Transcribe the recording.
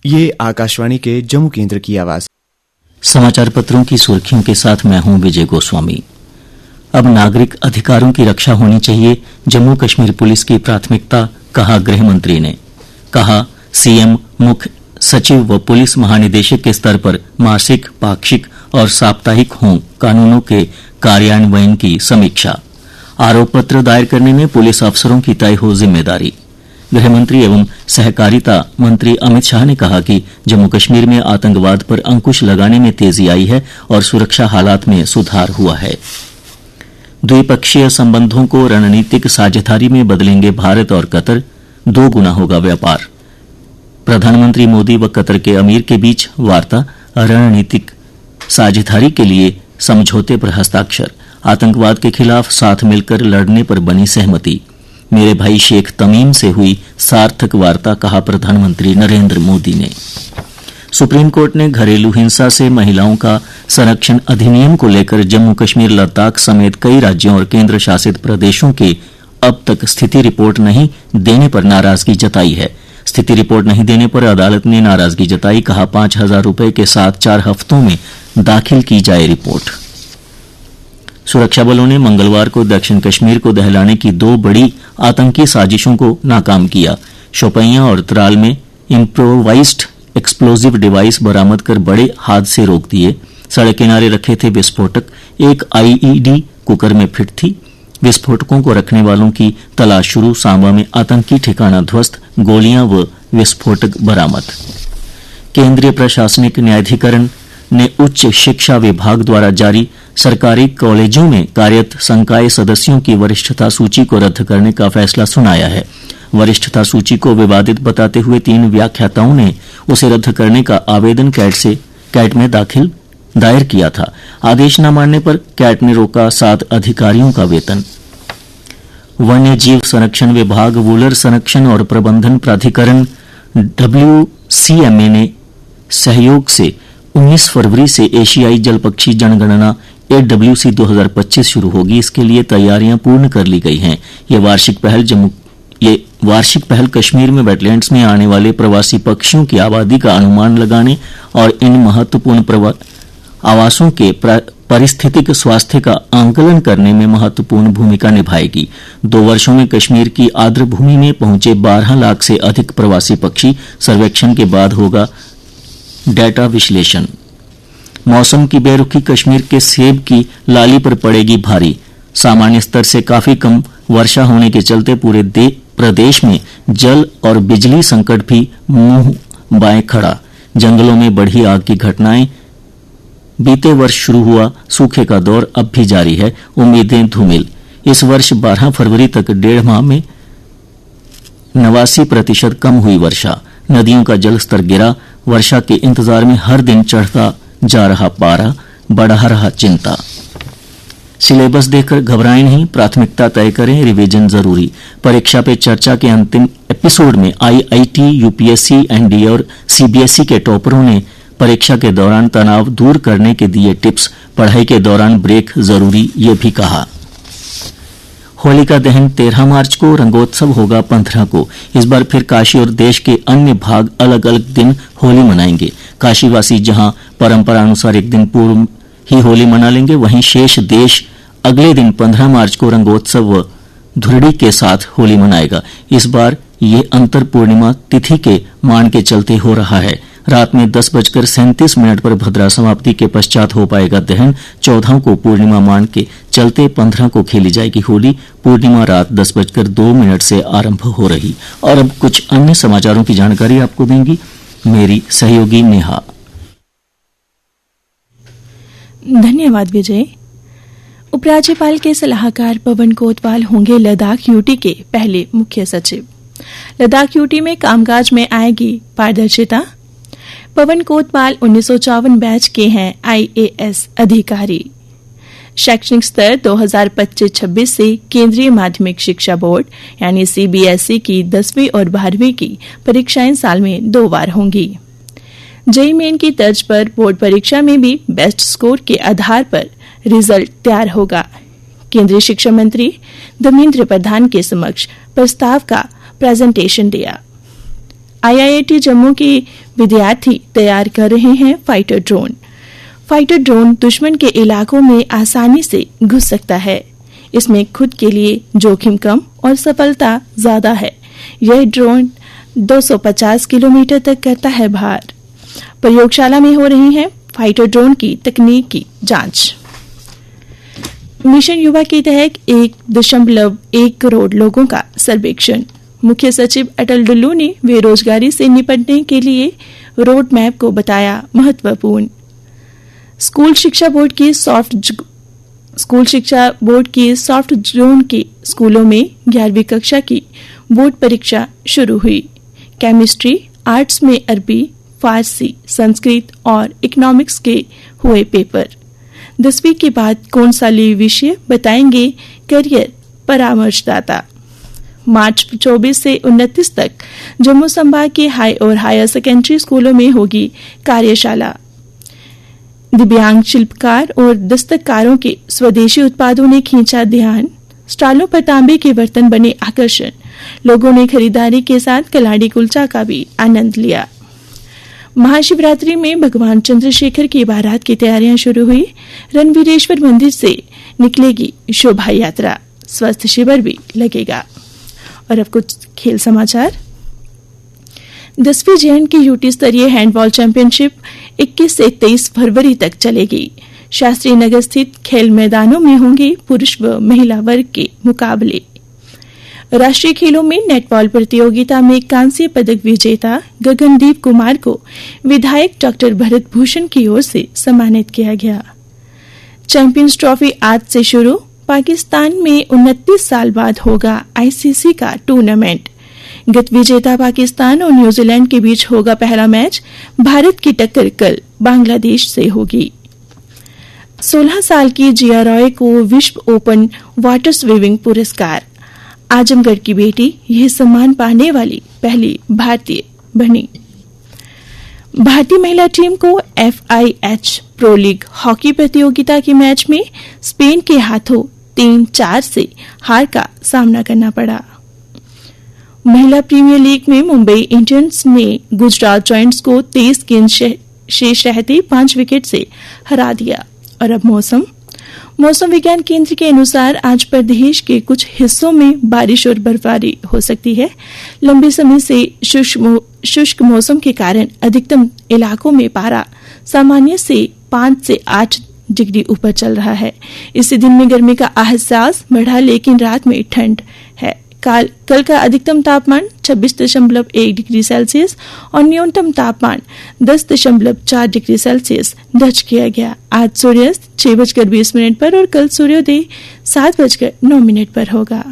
ये आकाशवाणी के जम्मू केंद्र की आवाज। समाचार पत्रों की सुर्खियों के साथ मैं हूं विजय गोस्वामी। अब नागरिक अधिकारों की रक्षा होनी चाहिए, जम्मू कश्मीर पुलिस की प्राथमिकता, कहा गृह मंत्री ने। कहा सीएम, मुख्य सचिव व पुलिस महानिदेशक के स्तर पर मासिक, पाक्षिक और साप्ताहिक हों कानूनों के कार्यान्वयन की समीक्षा। आरोप पत्र दायर करने में पुलिस अफसरों की तय हो जिम्मेदारी। गृह मंत्री एवं सहकारिता मंत्री अमित शाह ने कहा कि जम्मू कश्मीर में आतंकवाद पर अंकुश लगाने में तेजी आई है और सुरक्षा हालात में सुधार हुआ है। द्विपक्षीय संबंधों को रणनीतिक साझेदारी में बदलेंगे भारत और कतर, 2 गुना होगा व्यापार। प्रधानमंत्री मोदी व कतर के अमीर के बीच वार्ता, रणनीतिक साझेदारी के लिए समझौते पर हस्ताक्षर। आतंकवाद के खिलाफ साथ मिलकर लड़ने पर बनी सहमति। मेरे भाई शेख तमीम से हुई सार्थक वार्ता, कहा प्रधानमंत्री नरेंद्र मोदी ने। सुप्रीम कोर्ट ने घरेलू हिंसा से महिलाओं का संरक्षण अधिनियम को लेकर जम्मू कश्मीर, लद्दाख समेत कई राज्यों और केंद्र शासित प्रदेशों के अब तक स्थिति रिपोर्ट नहीं देने पर नाराजगी जताई है। स्थिति रिपोर्ट नहीं देने पर अदालत ने नाराजगी जताई, कहा 5,000 रुपए के साथ 4 हफ्तों में दाखिल की जाए रिपोर्ट। सुरक्षा बलों ने मंगलवार को दक्षिण कश्मीर को दहलाने की 2 बड़ी आतंकी साजिशों को नाकाम किया। शोपियां और त्राल में इम्प्रोवाइज्ड एक्सप्लोजिव डिवाइस बरामद कर बड़े हादसे रोक दिए। सड़क किनारे रखे थे विस्फोटक, एक आईईडी कुकर में फिट थी। विस्फोटकों को रखने वालों की तलाश शुरू। सांबा में आतंकी ठिकाना ध्वस्त, गोलियां व विस्फोटक बरामद। केंद्रीय प्रशासनिक न्यायाधिकरण ने उच्च शिक्षा विभाग द्वारा जारी सरकारी कॉलेजों में कार्यरत संकाय सदस्यों की वरिष्ठता सूची को रद्द करने का फैसला सुनाया है। वरिष्ठता सूची को विवादित बताते हुए 3 व्याख्याताओं ने उसे रद्द करने का आवेदन कैट में दायर किया था। आदेश न मानने पर कैट ने रोका 7 अधिकारियों का वेतन। वन्य जीव संरक्षण विभाग, वूलर संरक्षण और प्रबंधन प्राधिकरण WCMA ने सहयोग से 19 फरवरी से एशियाई जल पक्षी जनगणना AWC 2025 शुरू होगी। इसके लिए तैयारियां पूर्ण कर ली गई हैं। ये वार्षिक पहल कश्मीर में वेटलैंड्स में आने वाले प्रवासी पक्षियों की आबादी का अनुमान लगाने और इन महत्वपूर्ण आवासों के पारिस्थितिक स्वास्थ्य का आंकलन करने में महत्वपूर्ण भूमिका निभाएगी। 2 वर्षों में कश्मीर की आर्द्र भूमि में पहुंचे 12 लाख से अधिक प्रवासी पक्षी। सर्वेक्षण के बाद होगा डेटा विश्लेषण। मौसम की बेरुखी, कश्मीर के सेब की लाली पर पड़ेगी भारी। सामान्य स्तर से काफी कम वर्षा होने के चलते पूरे प्रदेश में जल और बिजली संकट भी मुंह बाएं खड़ा। जंगलों में बढ़ी आग की घटनाएं। बीते वर्ष शुरू हुआ सूखे का दौर अब भी जारी है, उम्मीदें धूमिल। इस वर्ष 12 फरवरी तक 1.5 माह में 89% कम हुई वर्षा। नदियों का जलस्तर गिरा। वर्षा के इंतजार में हर दिन चढ़ता जा रहा पारा, बढ़ा रहा चिंता। सिलेबस देखकर घबराएं नहीं, प्राथमिकता तय करें, रिवीजन जरूरी। परीक्षा पे चर्चा के अंतिम एपिसोड में IIT, UPSC, NDA और CBSE के टॉपरों ने परीक्षा के दौरान तनाव दूर करने के दिए टिप्स। पढ़ाई के दौरान ब्रेक जरूरी, ये भी कहा। होलिका दहन 13 मार्च को, रंगोत्सव होगा 15 को। इस बार फिर काशी और देश के अन्य भाग अलग अलग दिन होली मनाएंगे। काशीवासी जहां परंपरानुसार एक दिन पूर्व ही होली मना लेंगे, वहीं शेष देश अगले दिन 15 मार्च को रंगोत्सव व धुरड़ी के साथ होली मनाएगा। इस बार ये अंतर पूर्णिमा तिथि के मान के चलते हो रहा है। रात में 10:37 पर भद्रा समाप्ति के पश्चात हो पाएगा दहन। 14 को पूर्णिमा मान के चलते 15 को खेली जाएगी होली। पूर्णिमा रात 10:02 से आरंभ हो रही। और अब कुछ अन्य समाचारों की जानकारी आपको देंगी मेरी सहयोगी नेहा। धन्यवाद विजय। उपराज्यपाल के सलाहकार पवन कोतवाल होंगे लद्दाख यूटी के पहले मुख्य सचिव। लद्दाख यूटी में कामकाज में आएगी पारदर्शिता। पवन कोतवाल 1954 बैच के हैं IAS अधिकारी। शैक्षणिक स्तर 2025-26 से केंद्रीय माध्यमिक शिक्षा बोर्ड यानी CBSE की 10वीं और 12वीं की परीक्षाएं साल में 2 बार होंगी। जेईई मेन की तर्ज पर बोर्ड परीक्षा में भी बेस्ट स्कोर के आधार पर रिजल्ट तैयार होगा। केंद्रीय शिक्षा मंत्री धर्मेंद्र प्रधान के समक्ष प्रस्ताव का प्रेजेंटेशन दिया। IIT जम्मू के विद्यार्थी तैयार कर रहे हैं फाइटर ड्रोन। फाइटर ड्रोन दुश्मन के इलाकों में आसानी से घुस सकता है। इसमें खुद के लिए जोखिम कम और सफलता ज्यादा है। यह ड्रोन 250 किलोमीटर तक करता है भार। प्रयोगशाला में हो रही है फाइटर ड्रोन की तकनीक की जांच। मिशन युवा के तहत 1.1 करोड़ लोगों का सर्वेक्षण। मुख्य सचिव अटल डुल्लू ने बेरोजगारी से निपटने के लिए रोड मैप को बताया महत्वपूर्ण। स्कूल शिक्षा बोर्ड की सॉफ्ट जोन के स्कूलों में 11वीं कक्षा की बोर्ड परीक्षा शुरू हुई। केमिस्ट्री, आर्ट्स में अरबी, फारसी, संस्कृत और इकोनॉमिक्स के हुए पेपर। 10वीं के बाद कौन सा विषय बताएंगे करियर परामर्शदाता। मार्च 24 से 29 तक जम्मू संभाग के हाई और हायर सेकेंडरी स्कूलों में होगी कार्यशाला। दिव्यांग शिल्पकार और दस्तकारों के स्वदेशी उत्पादों ने खींचा ध्यान। स्टॉलों पर तांबे के बर्तन बने आकर्षण। लोगों ने खरीदारी के साथ कलाड़ी कुलचा का भी आनंद लिया। महाशिवरात्रि में भगवान चंद्रशेखर की बारात की तैयारियां शुरू हुई। रणवीरेश्वर मंदिर से निकलेगी शोभा यात्रा। स्वास्थ्य शिविर भी लगेगा। और अब कुछ खेल समाचार। 10वीं JN की यूटी स्तरीय हैंडबॉल चैंपियनशिप 21 से 23 फरवरी तक चलेगी। शास्त्री नगर स्थित खेल मैदानों में होंगे पुरुष व महिला वर्ग के मुकाबले। राष्ट्रीय खेलों में नेटबॉल प्रतियोगिता में कांस्य पदक विजेता गगनदीप कुमार को विधायक डॉक्टर भरत भूषण की ओर से सम्मानित किया गया। चैंपियंस ट्रॉफी आज से शुरू। पाकिस्तान में 29 साल बाद होगा ICC का टूर्नामेंट। गत विजेता पाकिस्तान और न्यूजीलैंड के बीच होगा पहला मैच। भारत की टक्कर कल बांग्लादेश से होगी। 16 साल की जिया रॉय को विश्व ओपन वाटर स्विमिंग पुरस्कार। आजमगढ़ की बेटी यह सम्मान पाने वाली पहली भारतीय बनी। भारतीय महिला टीम को FIH प्रो लीग हॉकी प्रतियोगिता के मैच में स्पेन के हाथों 3-4 से हार का सामना करना पड़ा। महिला प्रीमियर लीग में मुंबई इंडियंस ने गुजरात जॉयंट्स को 23 गेंद शेष रहते 5 विकेट से हरा दिया। और अब मौसम विज्ञान केंद्र के अनुसार आज प्रदेश के कुछ हिस्सों में बारिश और बर्फबारी हो सकती है। लंबे समय से शुष्क मौसम के कारण अधिकतम इलाकों में पारा सामान्य से 5 से 8 डिग्री ऊपर चल रहा है। इससे दिन में गर्मी का एहसास बढ़ा, लेकिन रात में ठंड है। कल का अधिकतम तापमान 26.1 डिग्री सेल्सियस और न्यूनतम तापमान 10.4 डिग्री सेल्सियस दर्ज किया गया। आज सूर्यास्त 6:20 पर और कल सूर्योदय 7:09 पर होगा।